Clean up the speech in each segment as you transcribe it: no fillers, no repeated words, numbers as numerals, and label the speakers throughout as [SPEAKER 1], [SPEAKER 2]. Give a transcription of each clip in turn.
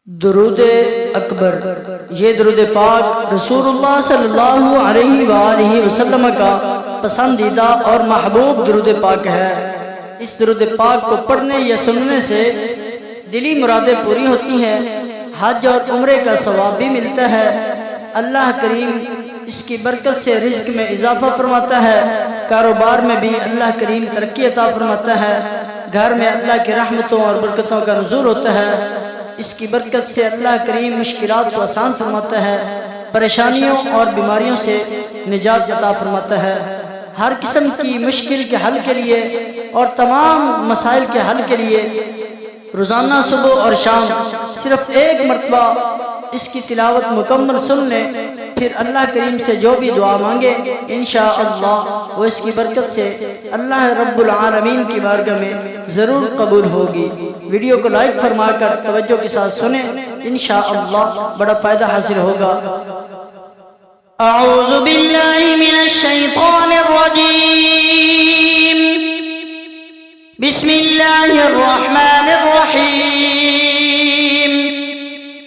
[SPEAKER 1] दुरूद अकबर। ये दुरूद पाक रसूलुल्लाह सल्लल्लाहु अलैहि वसल्लम का पसंदीदा और महबूब दुरूद पाक है। इस दुरूद पाक को पढ़ने या सुनने से दिली मुरादें पूरी होती हैं, हज और उम्रे का सवाब भी मिलता है। अल्लाह करीम इसकी बरकत से रिज्क में इजाफा फरमाता है, कारोबार में भी अल्लाह करीम तरक्की अता फरमाता है, घर में अल्लाह की रहमतों और बरकतों का नुज़ूल होता है। इसकी बरकत से अल्लाह करीम मुश्किलात को आसान फरमाता है, परेशानियों और बीमारियों से निजात अता फरमाता है। हर किस्म की मुश्किल के हल के लिए और तमाम मसाइल के हल के लिए रोज़ाना सुबह और शाम सिर्फ एक मरतबा इसकी तिलावत मुकम्मल सुन लें, फिर अल्लाह करीम से जो भी दुआ मांगे इंशाअल्लाह वो इसकी बरकत से अल्लाह रब्बुल आलमीन की बारगाह में ज़रूर कबूल होगी। वीडियो को लाइक फरमाकर तवज्जो के साथ सुने, इंशाअल्लाह बड़ा फ़ायदा हासिल होगा।
[SPEAKER 2] अऊज़ु बिल्लाहि मिनश शैतानिर रजीम, बिस्मिल्लाहिर रहमानिर रहीम।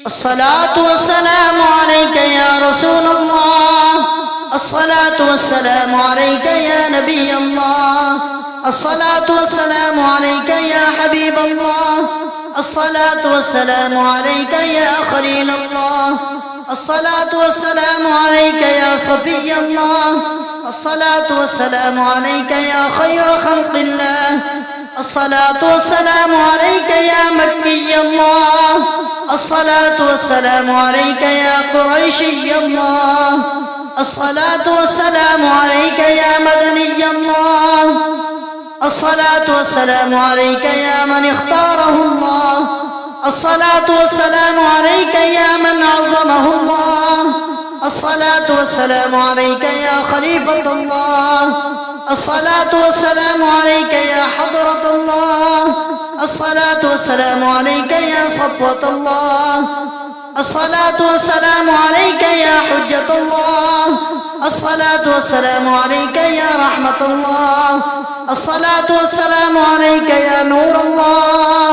[SPEAKER 2] अस्सलातु वस्सलामु अलैका या रसूलल्लाह, अस्सलातु वस्सलामु अलैका या नबियल्लाह, अस्सलातु वस्सलामु अलैका या हबीबल्लाह, अस्सलातु वस्सलामु अलैका या खलीलल्लाह, अस्सलातु वस्सलामु अलैका या सफियल्लाह, अस्सलातु वस्सलामु अलैका या खैर खल्क़िल्लाह, अस्सलातु वस्सलामु अलैका या मक्कियल्लाह, अस्सलातु वस्सलामु अलैका या कुरैशियल्लाह, अस्सलातु वस्सलामु अलैका या मदनियल्लाह, अस्सलातु वस्सलामु अलैका या मन इख्तारहुल्लाह, अस्सलातु वस्सलामु अलैका या मन अज़्ज़महुल्लाह, अस्सलातु वस्सलामु अलैका या खलीफतल्लाह, अस्सलातु वस्सलामु अलैका या हज़रतल्लाह, अस्सलातु वस्सलामु अलैका या सफ़वतल्लाह, अस्सलातु वस्सलामु अलैका या हुज्जतल्लाह, अस्सलातु वस्सलामु अलैका या रहमतल्लाह, अस्सलातु वस्सलामु अलैका या नूरल्लाह,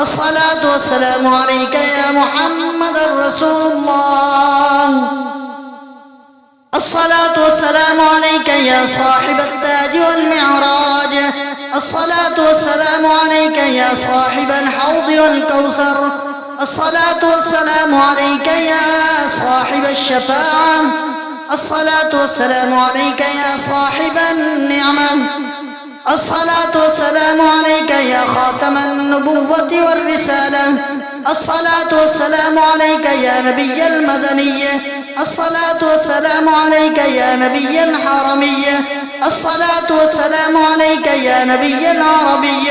[SPEAKER 2] अस्सलातु वस्सलामु अलैका या मुहम्मदुर रसूलुल्लाह, अस्सलातु वस्सलामु अलैका या साहिबत ताज वल मिअराज, अस्सलातु वस्सलामु अलैका या साहिबल हौद वल कौसर, अस्सलातु वस्सलामु अलैका या साहिबश शफाअह, अस्सलातु वस्सलामु अलैका या साहिबन निअमा, अस्सलातु वस्सलामु अलैका या खातमन नबुव्वति वर रिसाला, अस्सलातु वस्सलामु अलैका या नबिय्यल मदनिय्य, अस्सलातु वस्सलामु अलैका या नबिय्यल हरमिय्य, अस्सलातु वस्सलामु अलैका या नबिय्यल अरबिय्य,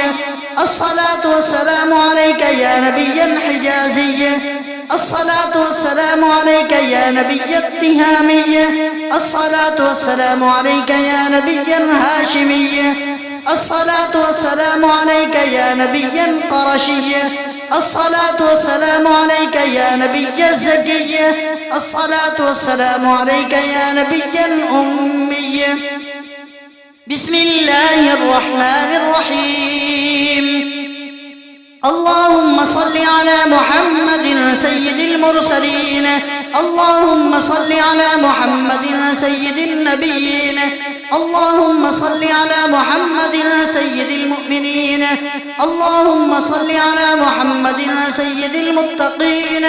[SPEAKER 2] अस्सलातु वस्सलामु अलैका या नबिय्यल हिजाज़िय्य, अस्सलातु वस्सलामु अलैका या नबिय्यत तिहामिय्य, अस्सलातु वस्सलामु अलैका या नबिय्यल हाशिमिय्य, अस्सलातु वस्सलामु अलैका या नबिय्यल क़रशिय्य, अस्सलातु वस्सलामु अलैका या नबिय्यज़ ज़किय्य, अस्सलातु वस्सलामु अलैका या नबिय्यल उम्मिय्य। बिस्मिल्लाहिर रहमानिर रहीम। अल्लाहुम्मा सल्लि अला मुहम्मदिन सय्यिदिल मुरसलीन, अल्लाहुम्मा सल्लि अला मुहम्मदिन सय्यिदिन नबिय्यीन, अल्लाहुम्मा सल्लि अला मुहम्मदिन सय्यिदिल मुअ्मिनीन, अल्लाहुम्मा सल्लि अला मुहम्मदिन सय्यिदिल मुत्तक़ीन,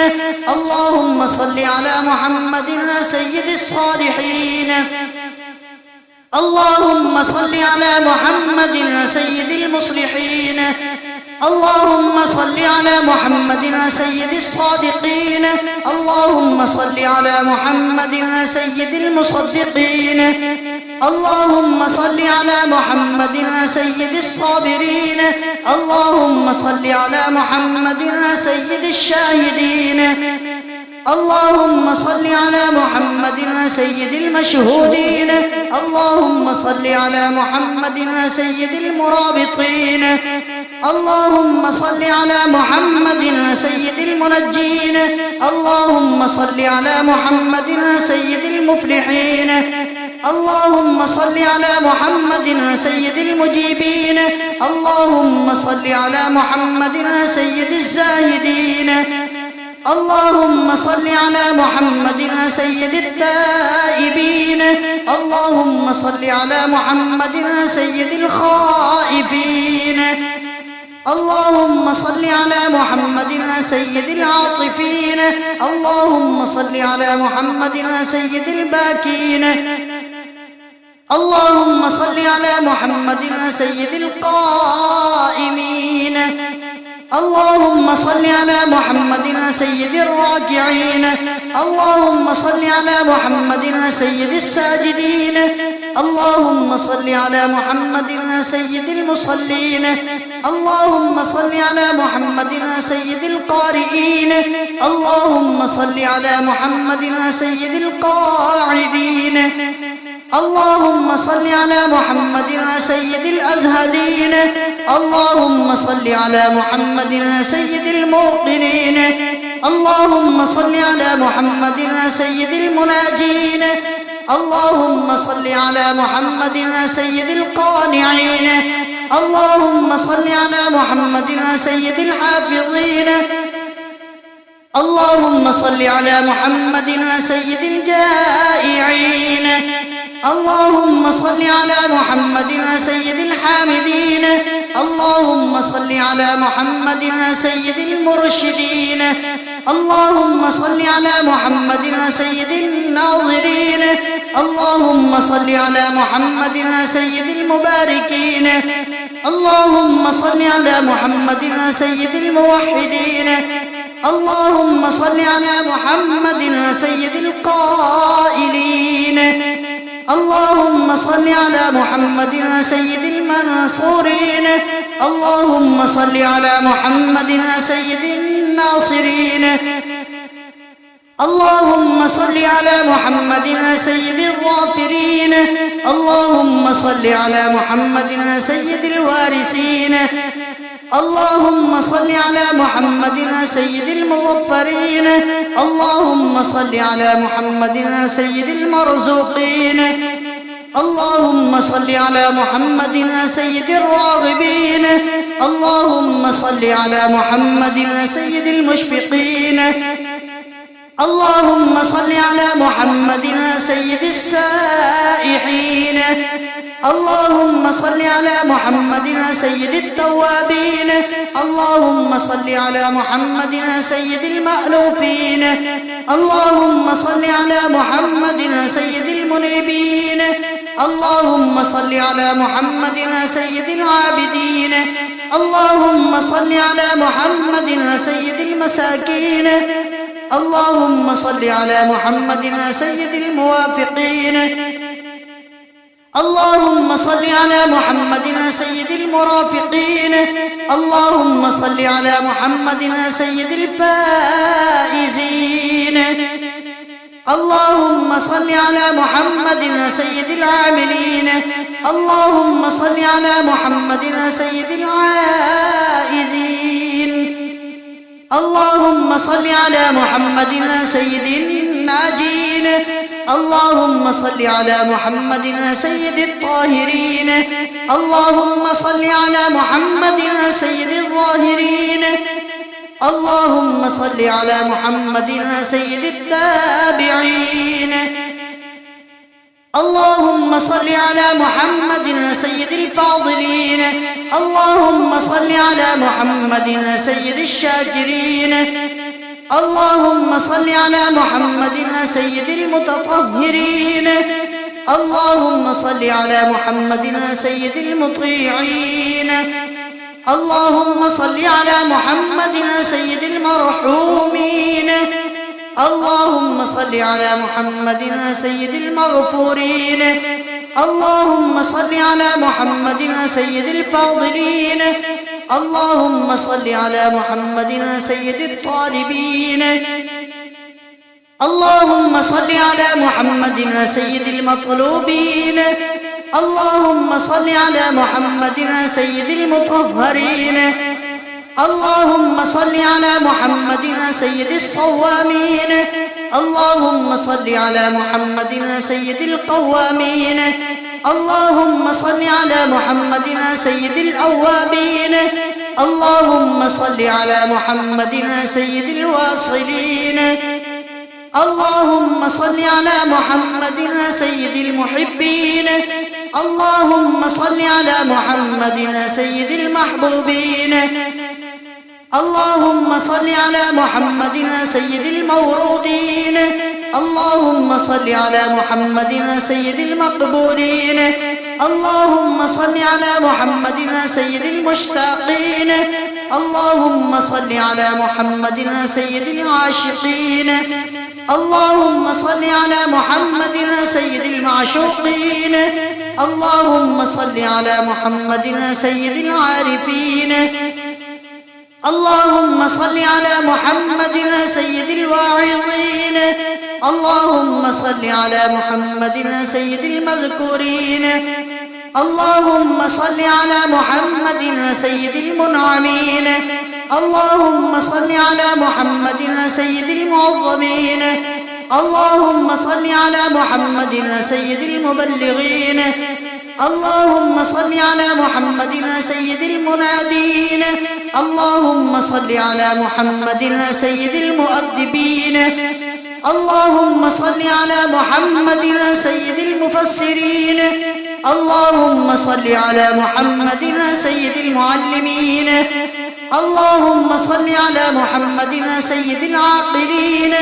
[SPEAKER 2] अल्लाहुम्मा सल्लि अला मुहम्मदिन सय्यिदिस सालिहीन, अल्लाहुम्मा सल्लि अला मुहम्मदिन सय्यिदिल मुस्लिहीन, अल्लाहुम्मा सल्लि अला मुहम्मदिन सय्यिदिस सादिक़ीन, अल्लाहुम्मा सल्लि अला मुहम्मदिन सय्यिदिल मुसद्दिक़ीन, अल्लाहुम्मा सल्लि अला मुहम्मदिन सय्यिदिस साबिरीन, अल्लाहुम्मा सल्लि अला मुहम्मदिन सय्यिदिश शाहिदीन, अल्लाहुम्मा सल्लि अला मुहम्मदिन सय्यिदिल मशहूदीन, अल्लाहुम्मा सल्लि अला मुहम्मदिन सय्यिदिल मुराबितीन, अल्लाहुम्मा सल्लि अला मुहम्मदिन सय्यिदिल मुनज्जीन, अल्लाहुम्मा सल्लि अला मुहम्मदिन सय्यिदिल मुफ्लिहीन, अल्लाहुम्मा सल्लि अला मुहम्मदिन सय्यिदिल मुजीबीन, अल्लाहुम्मा सल्लि अला मुहम्मदिन सय्यिदिज़ ज़ाहिदीन, اللهم صل على محمد سيد التائبين. اللهم صل على محمد سيد الخائفين. اللهم صل على محمد سيد العاطفين. اللهم صل على محمد سيد الباكين. اللهم صل على محمد سيد القائمين. اللهم صل على محمد سيد الراكعين. اللهم صل على محمد سيد الساجدين. اللهم صل على محمد سيد المصلين. اللهم صل على محمد سيد القارئين. اللهم صل على محمد سيد القاعدين. اللهم صل على محمد سيد الأزهدين. اللهم صل على محمد سيد الموقنين. اللهم صل على محمد سيد المناجين. اللهم صل على محمد سيد القانعين. اللهم صل على محمد سيد الحافظين. اللهم صل على محمد سيد الجائعين. اللهم صل على محمد سيد الحامدين. اللهم صل على محمد سيد المرشدين. اللهم صل على محمد سيد الناظرين. اللهم صل على محمد سيد المباركين. اللهم صل على محمد سيد الموحدين. اللهم صل على محمد سيد القائلين. اللهم صل على محمد سيد المنصورين. اللهم صل على محمد سيد الناصرين. اللهم صل على محمد سيد الظافرين. اللهم صل على محمد سيد الوارثين. اللهم صل على محمد سيد المظفرين. اللهم صل على محمد سيد المرزوقين. اللهم صل على محمد سيد الراغبين. اللهم صل على محمد سيد المشفقين. اللهم صل على محمد سيد السائحين. اللهم صل على محمد سيد التوابين. اللهم صل على محمد سيد المألوفين. اللهم صل على محمد سيد المنيبين. اللهم صل على محمد سيد العابدين. اللهم صل على محمد سيد المساكين. اللهم صل على محمد سيد الموافقين. اللهم صل على محمد سيد المرافقين. اللهم صل على محمد سيد الفائزين. اللهم صل على محمد سيد العاملين. اللهم صل على محمد سيد العائزين. اللهم صل على محمد سيد الناجين. اللهم صل على محمد سيد الطاهرين. اللهم صل على محمد سيد الظاهرين. اللهم صل على محمد سيد التابعين. اللهم صل على محمد سيد الفاضلين. اللهم صل على محمد سيد الشاكرين. اللهم صل على محمد سيد المتطهرين. اللهم صل على محمد سيد المطيعين. اللهم صل على محمد سيد المرحومين. اللهم صل على محمد سيد المغفورين. اللهم صل على محمد سيد الفاضلين. اللهم صل على محمد سيد الطالبين. اللهم صل على محمد سيد المطلوبين. اللهم صل على محمد سيد المطهرين. اللهم صل على محمد سيد الصوامين. اللهم صل على محمد سيد القوامين. اللهم صل على محمد سيد الأوابين. اللهم صل على محمد سيد الواصلين. اللهم صل على محمد سيد المحبين. اللهم صل على محمد سيد المحبوبين. اللهم صل على محمد سيد المورودين. اللهم صل على محمد سيد المقبولين. اللهم صل على محمد سيد المشتاقين. اللهم صل على محمد سيد العاشقين. اللهم صل على محمد سيد المعشوقين. اللهم صل على محمد سيد العارفين. اللهم صل على محمد سيد الواعظين. اللهم صل على محمد سيد المذكورين. اللهم صل على محمد سيد المنعمين. اللهم صل على محمد سيد المعظمين. اللهم صل على محمد سيد المبلغين. اللهم صل على محمد سيد المنادين. اللهم صل على محمد سيد المؤدبين. اللهم صل على محمد سيد المفسرين. اللهم صل على محمد سيد المعلمين. اللهم صل على محمد سيد العاقلين.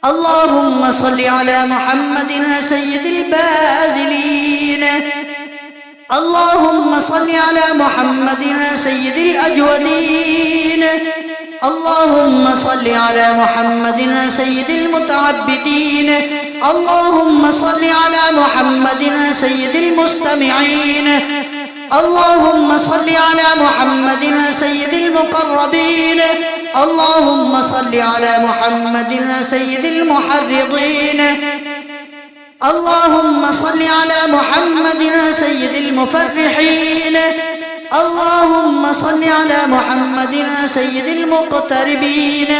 [SPEAKER 2] اللهم صل على محمد سيد البازلين. اللهم صل على محمد سيد الأجودين. اللهم صل على محمد سيد المتعبدين. اللهم صل على محمد سيد المستمعين. اللهم صل على محمد سيد المقربين. اللهم صل على محمد سيد المحرضين. اللهم صل على محمد سيد المفرحين. اللهم صل على محمد سيد المقتربين.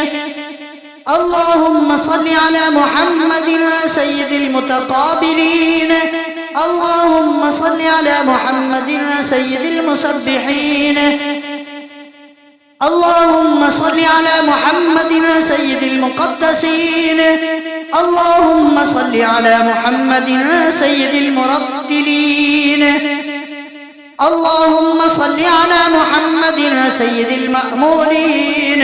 [SPEAKER 2] اللهم صل على محمد سيد المتقابلين. اللهم صل على محمد سيد المسبحين. اللهم صل على محمد سيد المقدسين. اللهم صل على محمد سيد المرتلين. اللهم صل على محمد سيد المأمولين.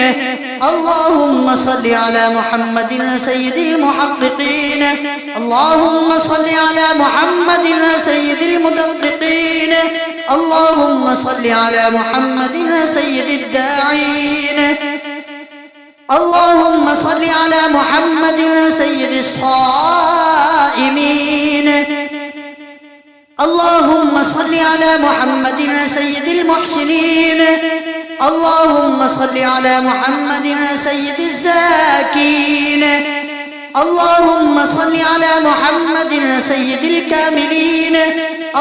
[SPEAKER 2] اللهم صل على محمد سيد المحققين. اللهم صل على محمد سيد المدققين. اللهم صل على محمد سيد الداعين. اللهم صل على محمد سيد الصائمين. اللهم صل على محمد سيد المحسنين. اللهم صل على محمد سيد الزاكين. اللهم صل على محمد سيد الكاملين.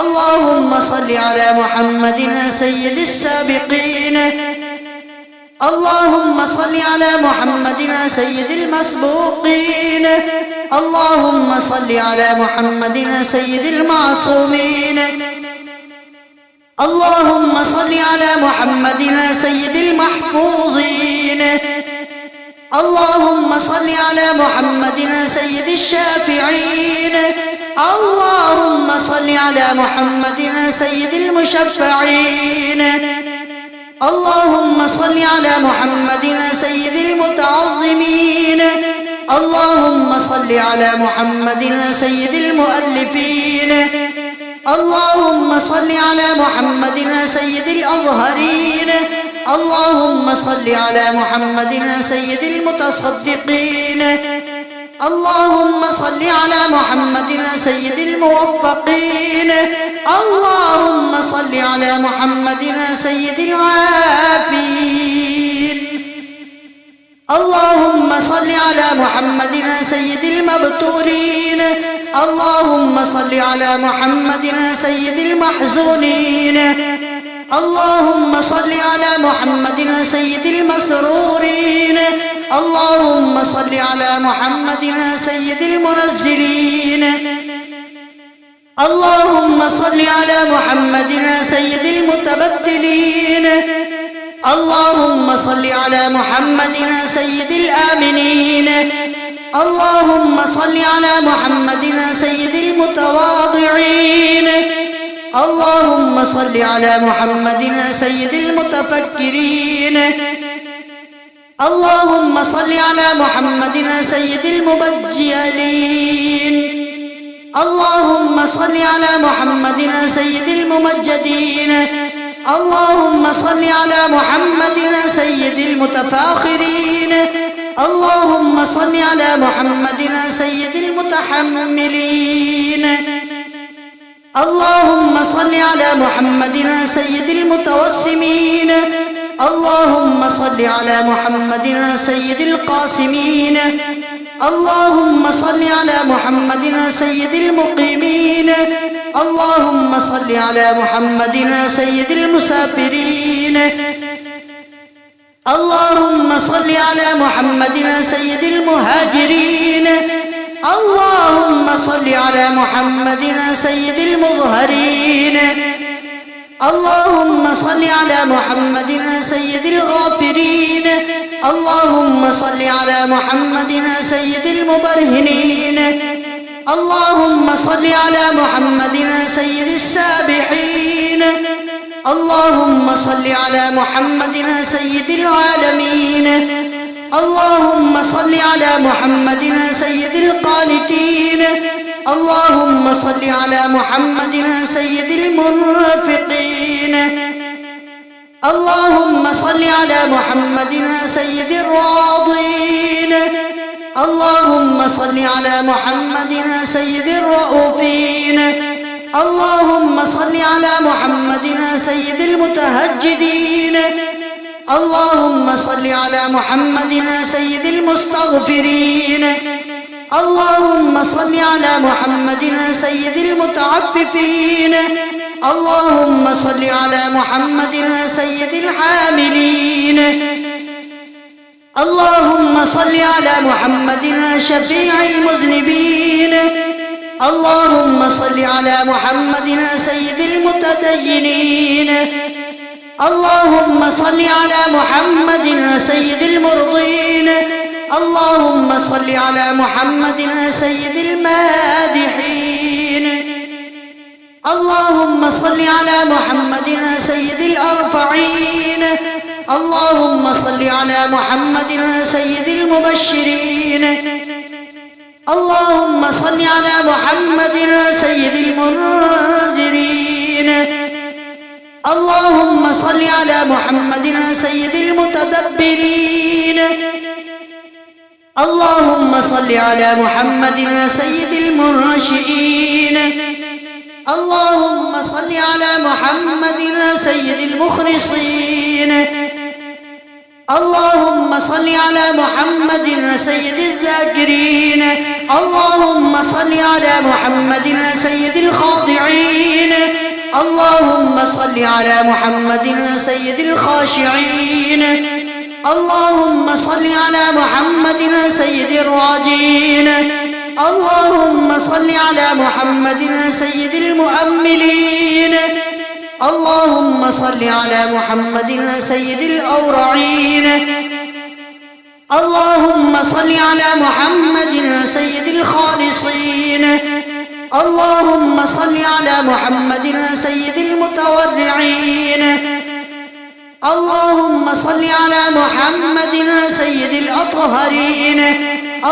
[SPEAKER 2] اللهم صل على محمد سيد السابقين. اللهم صل على محمد سيد المسبوقين. اللهم صل على محمد سيد المعصومين. اللهم صل على محمد سيد المحفوظين. اللهم صل على محمد سيد الشافعين. اللهم صل على محمد سيد المشفعين. اللهم صل على محمد سيد المتعظمين. اللهم صل على محمد سيد المؤلفين. اللهم صل على محمد سيد الأظهرين. اللهم صل على محمد سيد المتصدقين. اللهم صل على محمد سيد الموفقين. اللهم صل على محمد سيد العافين. اللهم صل على محمد سيد المبتولين. اللهم صل على محمد سيد المحزونين. اللهم صل على محمد سيد المسرورين. اللهم صل على محمد سيد المنزلين. اللهم صل على محمد سيد المتبدلين. اللهم صل على محمد سيد الآمنين. اللهم صل على محمد سيد المتواضعين. اللهم صل على محمد سيد المتفكرين. اللهم صل على محمد سيد المبجلين. اللهم صل على محمد سيد الممجدين. اللهم صل على محمد سيد المتفاخرين. اللهم صل على محمد سيد المتحملين. اللهم صل على محمد سيد المتوسمين. اللهم صل على محمد سيد القاسمين. اللهم صل على محمد سيد المقيمين. اللهم صل على محمد سيد المسافرين. اللهم صل على محمد سيد المهاجرين. اللهم صل على محمد سيد المظهرين. اللهم صل على محمد سيد الغافرين. اللهم صل على محمد سيد المبرهنين. اللهم صل على محمد سيد السابحين. اللهم صل على محمد سيد العالمين. اللهم صل على محمد سيد القانتين. اللهم صل على محمد سيد المنفقين. اللهم صل على محمد سيد الراضين. اللهم صل على محمد سيد الرؤوفين. اللهم صل على محمد سيد المتهجدين. اللهم صل على محمد سيد المستغفرين. اللهم صل على محمد سيد المتعففين. اللهم صل على محمد سيد الحاملين. اللهم صل على محمد شفيع المذنبين. اللهم صل على محمد سيد المتدينين. اللهم صل على محمد سيد المرضين. اللهم صل على محمد سيد المادحين. اللهم صل على محمد سيد الأرفعين. اللهم صل على محمد سيد المبشرين. اللهم صل على محمد سيد المنذرين. اللهم صل على محمد سيد المتدبرين. اللهم صل على محمد سيد المنشئين. اللهم صل على محمد سيد المخلصين. اللهم صل على محمد سيد الذاكرين. اللهم صل على محمد سيد الخاضعين. اللهم صل على محمد سيد الخاشعين. اللهم صل على محمد سيد الراجين. اللهم صل على محمد سيد المؤملين. اللهم صل على محمد سيد الأورعين. اللهم صل على محمد سيد الخالصين. اللهم صل على محمد سيد المتورعين. اللهم صل على محمد سيد الأطهرين.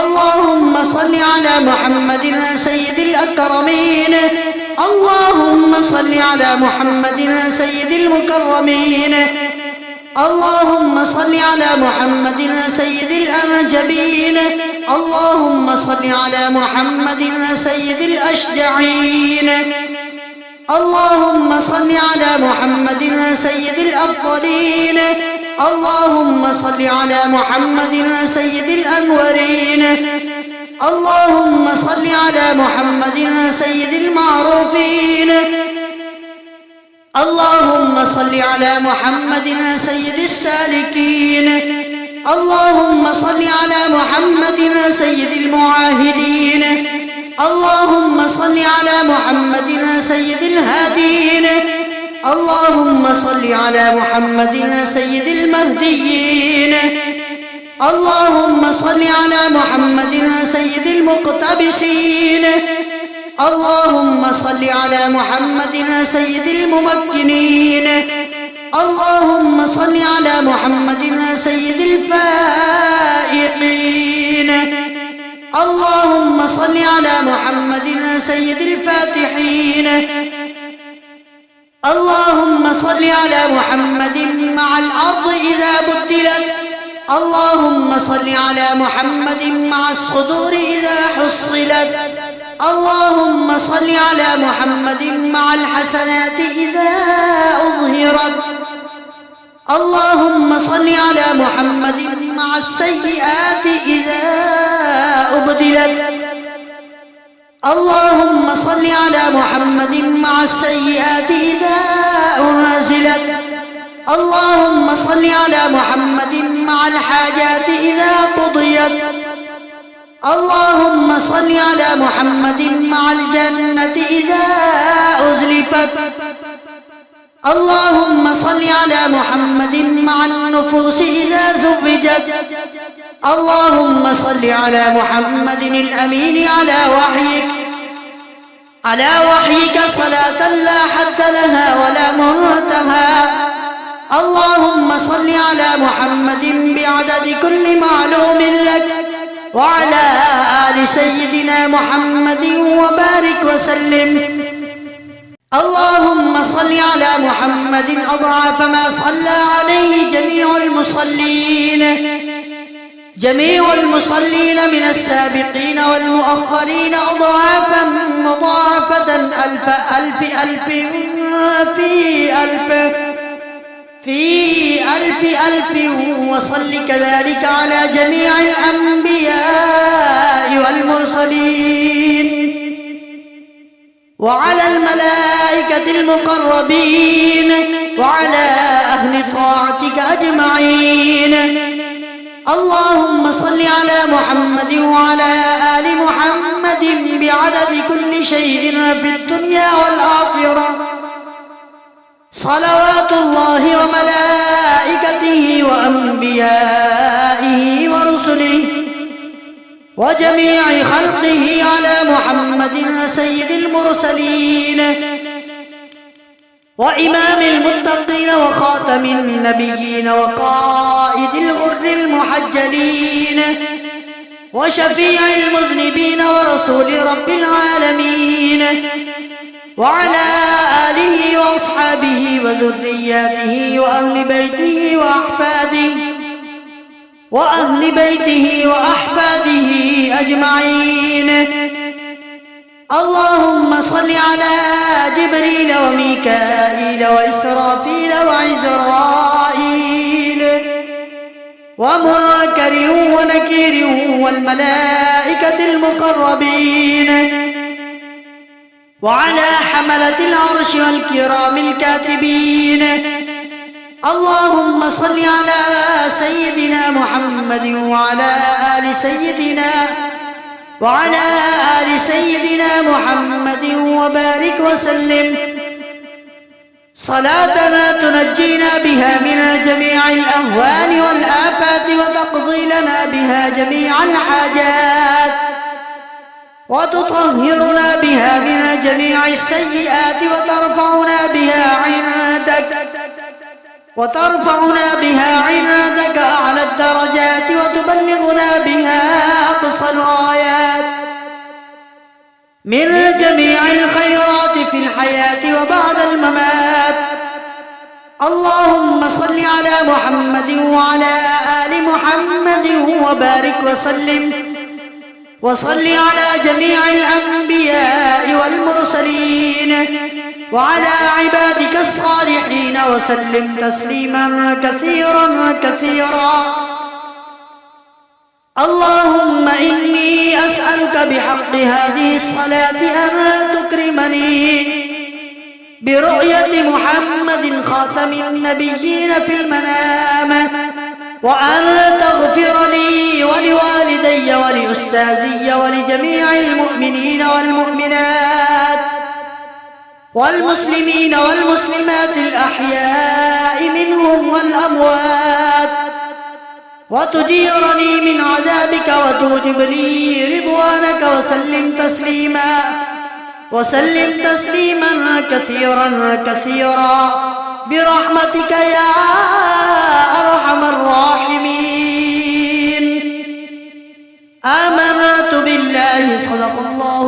[SPEAKER 2] اللهم صل على محمد سيد الأكرمين. اللهم صل على محمد سيد المكرمين. اللهم صل على محمد سيد الأنجبين. اللهم صل على محمد سيد الأشجعين. اللهم صل على محمد سيد الأفضلين. اللهم صل على محمد سيد الأنورين. اللهم صل على محمد سيد المعروفين. اللهم صل على محمد سيد السالكين. اللهم صل على محمد سيد المعاهدين. اللهم صل على محمد محمد سيد الهادين. اللهم صل على محمد سيد المهديين. اللهم صل على محمد سيد المقتبسين. اللهم صل على محمد سيد الممكنين. اللهم صل على محمد سيد الفائقين. اللهم صل على محمد سيد الفاتحين. اللهم صل على محمد مع الأرض إذا بدلت. اللهم صل على محمد مع الصدور إذا حصلت. اللهم صل على محمد مع الحسنات إذا أظهرت. اللهم صل على محمد مع السيئات إذا أبدلت. اللهم صل على محمد مع السيئات إذا أنزلت. اللهم صل على محمد مع الحاجات إذا قضيت. اللهم صل على محمد مع الجنة إذا أزلفت. اللهم صل على محمد مع النفوس إذا زوجت. اللهم صل على محمد الأمين على وحيك صلاة لا حد لها ولا منتهى. اللهم صل على محمد بعدد كل معلوم لك وعلى آل سيدنا محمد وبارك وسلم. اللهم صل على محمد أضعاف ما صلى عليه جميع المصلين من السابقين والمؤخرين أضعافا مضاعفة ألف ألف ألف في ألف وصل كذلك على جميع الأنبياء والمرسلين وعلى الملائكة المقربين وعلى أهل طاعتك أجمعين. اللهم صل على محمد وعلى آل محمد بعدد كل شيء في الدنيا والآخرة. صلوات الله وملائكته وأنبيائه ورسله وجميع خلقه على محمد سيد المرسلين وإمام المتقين وخاتم النبيين وقائد الغر المحجلين وشفيع المذنبين ورسول رب العالمين وعلى آله وأصحابه وذرياته وأهل بيته وأحفاده أجمعين. اللهم صل على جبريل وميكائيل وإسرافيل وعزرائيل ومنكر ونكير والملائكة المقربين وعلى حملة العرش والكرام الكاتبين. اللهم صل على سيدنا محمد وعلى آل سيدنا محمد وبارك وسلم صلاتنا تنجينا بها من جميع الأهوال والآفات وتقضي لنا بها جميع الحاجات وتطهرنا بها من جميع السيئات وترفعنا بها عندك أعلى الدرجات وتبلغنا بها أقصى الغايات من جميع الخيرات في الحياة وبعد الممات. اللهم صل على محمد وعلى آل محمد وبارك وسلم وصل على جميع الأنبياء والمرسلين وعلى عبادك الصالحين وسلم تسليما كثيرا. اللهم إني أسألك بحق هذه الصلاة أن تكرمني برؤية محمد خاتم النبيين في المنام وأن تغفر لي ولوالدي ولأستاذي ولجميع المؤمنين والمؤمنات والمسلمين والمسلمات الأحياء منهم والأموات، وتجيرني من عذابك وتوجب لي رضوانك، وسلم تسليما كثيرا كثيرا برحمتك يا أرحم الراحمين. آمنت بالله صدق الله